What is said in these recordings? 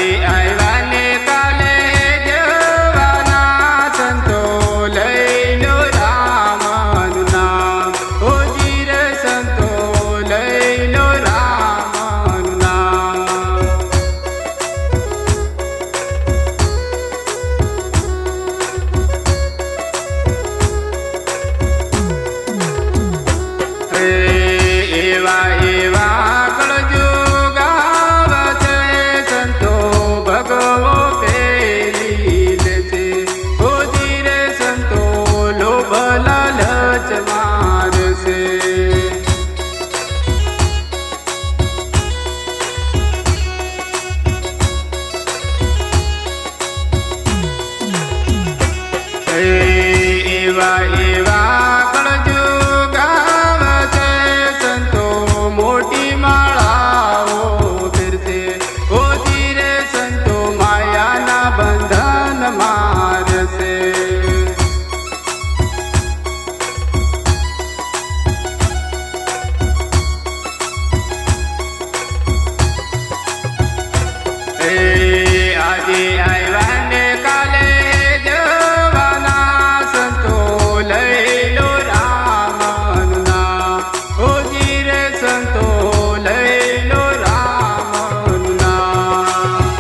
આજે આવ્યા ને કાલે જવાના સંતો લઈ લો રામનું નામ. ઓ જીર સંતો લઈ લો રામનું નામ. એવા એવા કળજુગ આવે છે સંતો ભગવો પેલી લે છે. ઓ જીરે સંતો લોભ લાલચ મારશે. એવા એવા કળજુગ આવે છે સંતો મોટી માળાઓ ફેરશે. ઓ જીરે સંતો માયાના બંધન મારશે. આજે આવ્યા ને કાલે જવાના સંતો લઈ લો રામનું નામ. ઓ જીરે સંતો લઈ લો રામનું નામ.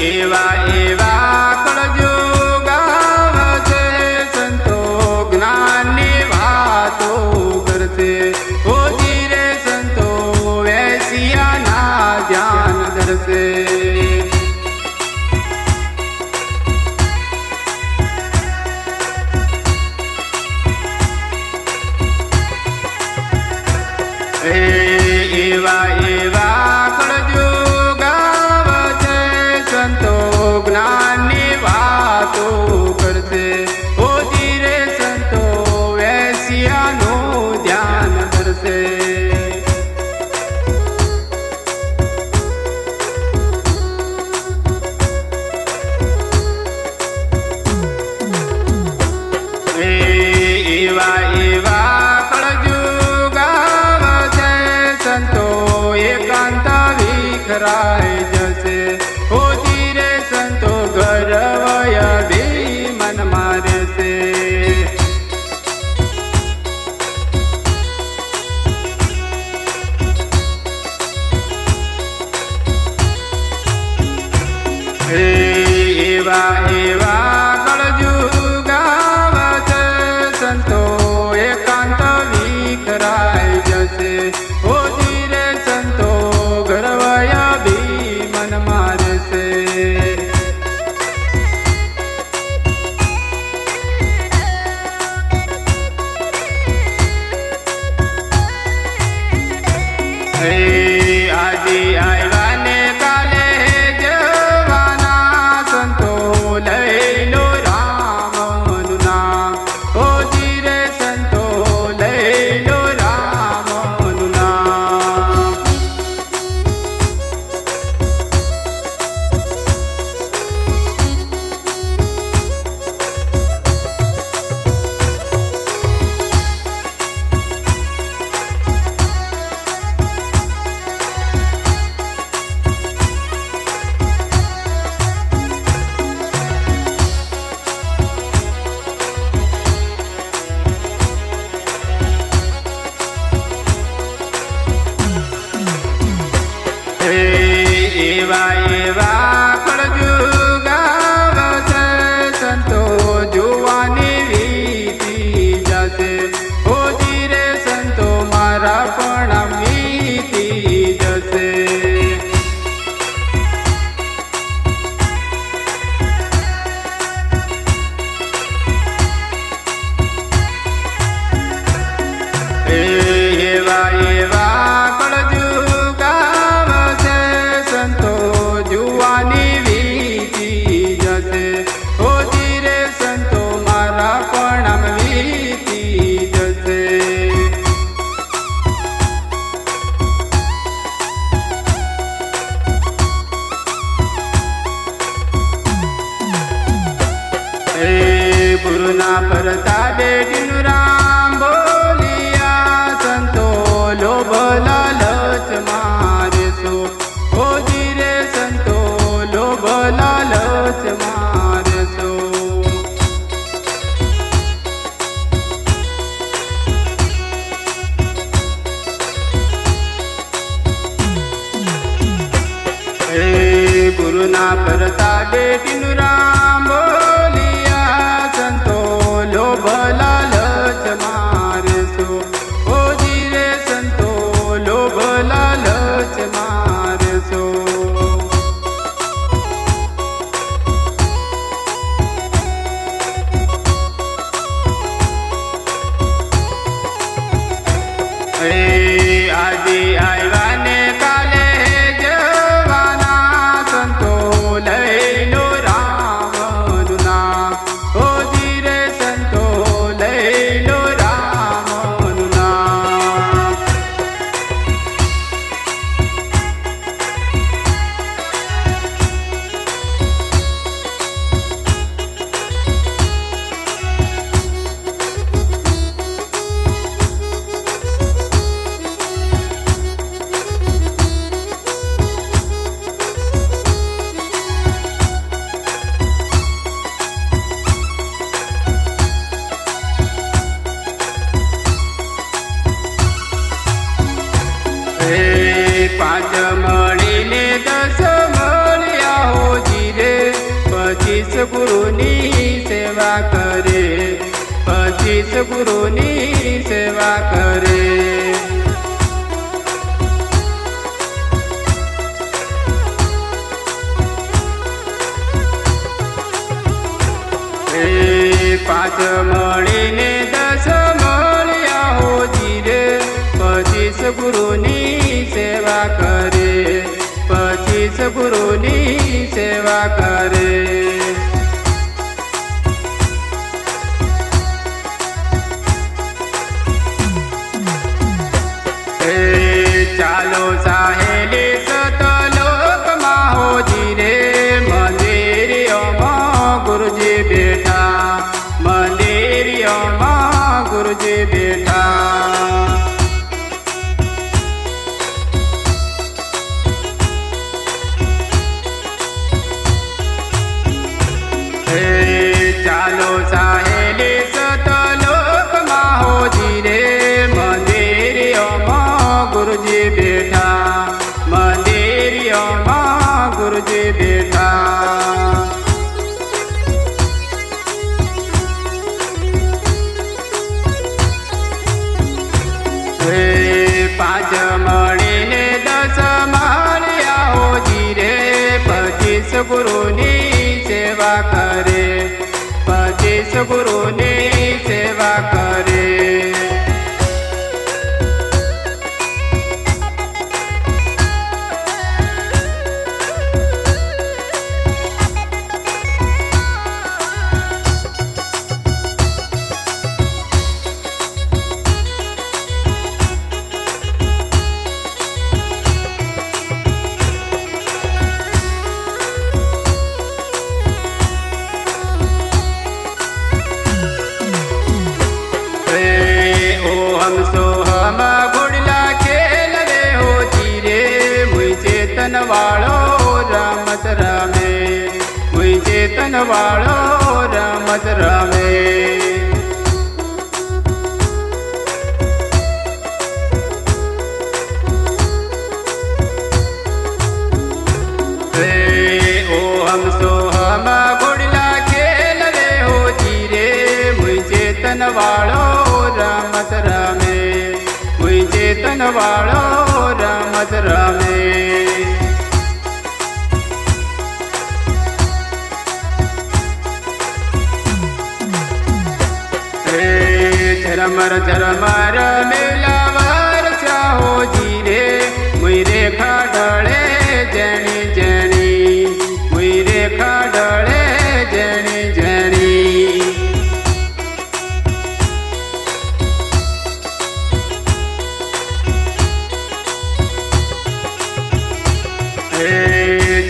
એવા એવા કળજુગ આવે છે સંતો જ્ઞાનની વાતો કરશે. ઓ જીરે સંતો વેશ્યાના ધ્યાન ધરશે. એવા એવા કળજુગ આવે છે સંતો જ્ઞાનની વાતો કરશે. ઓ જીરે સંતો વેશ્યાનું ધ્યાન ધરશે. એવા એવા કળજુગ આવે છે સંતો એકાંત વિખરાઈ જશે. ઓ જીરે સંતો ગર્વય મન મારશે. એવા એવા કળજુગ આવે છે સંતો એકાંત વિખરાઈ જશે. ઓ જીરે સંતો ગર્વય મન મારશે. આજે આવ્યા ને કાલે જવાના સંતો લઈ ગુરુના પ્રતાપે ટીનું રામ બોલિયા સંતો લોભ લાલચ મારે સો હોજી રે સંતો લોભ લાલચ મારે સો ગુરુના પ્રતાપે ટીનું રામ બોલિયા સંતો લોભ લાલચ મારે સો હોજી રે સંતો લોભ લાલચ મારે સો આજે આવ્યા ને કાલે પાંચ મળીને 10 મળ્યા હોજી રે 25 ગુરુની સેવા કરે 25 ગુરુની સેવા કરે પાંચ મળીને 10 મળ્યા હોજી રે 25 ગુરુની સેવા કરે 25 ગુરુની સેવા કરે ચાલો સાહેલી સતલોકમાં હોજી રે મંદિરિયોમાં ગુરુજી બેઠા મંદિરિયોમાં ગુરુજી બેઠા ચાલો સાહેલી સતલોકમાં હોજી રે મંદિરિયોમાં ગુરુજી બેઠા મંદિરિયોમાં ગુરુજી બેઠા પાંચ મળીને 10 મળ્યા હોજી રે 25 ગુરુની સેવા કરે 25 ગુરુની સેવા કરે हम सोहम घोड़ला खेल रे होजी रे मुई चेतन वालो रमत रमे मुई चेतन वालो रमत रमे हम सोहम घोड़ला खेल रे होजी रे मुई चेतन वालो रमत रमे मुई चेतन वालो रमत रमे झरमर झरमर मेलावर चाहो जी रे मुई रेखा ढळे जणी जणी मुई रेखा ढळे जणी जणी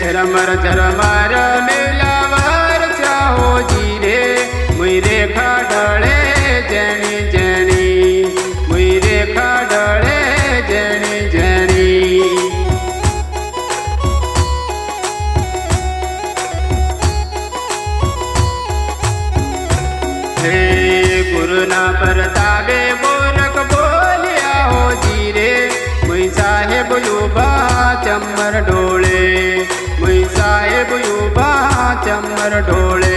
झरमर झरमर मेलावर चाहो जी रे मुई मुई रेखा ढळे जणी जणी मुई रेखा ढळे जणी जणी हे गुरुना परतावे गोरख बोलिया हो जी रे मुई साहेब युबा चम्मर ढोळे मुई साहेब युबा चम्मर ढोळे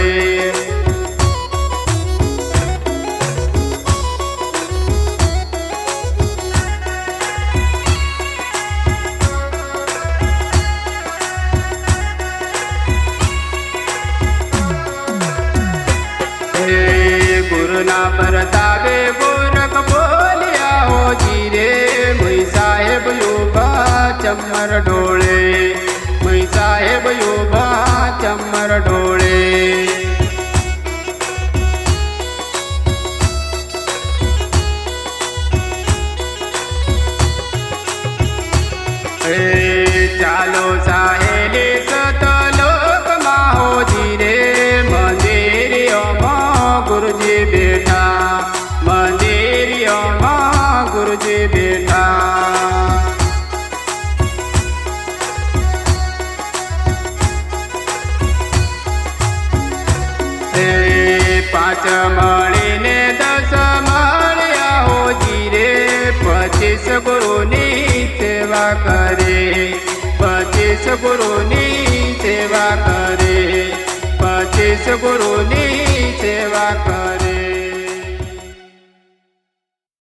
गुरुना परतावे गोरख बोलिया हो जी रे मुई साहेब युबा चम्मर ढोळे मुई साहेब युबा चम्मर ढोळे चालो साहेली सतलोक माहो जी रे मंदिरियों मां गुरुजी बेटा मंदिरियों मां गुरुजी बेटा पांच मळीने 10 मळ्या हो जी रे 25 गुरुनी सेवा करे 25 गुरुनी सेवा करे 25 गुरुनी सेवा करे।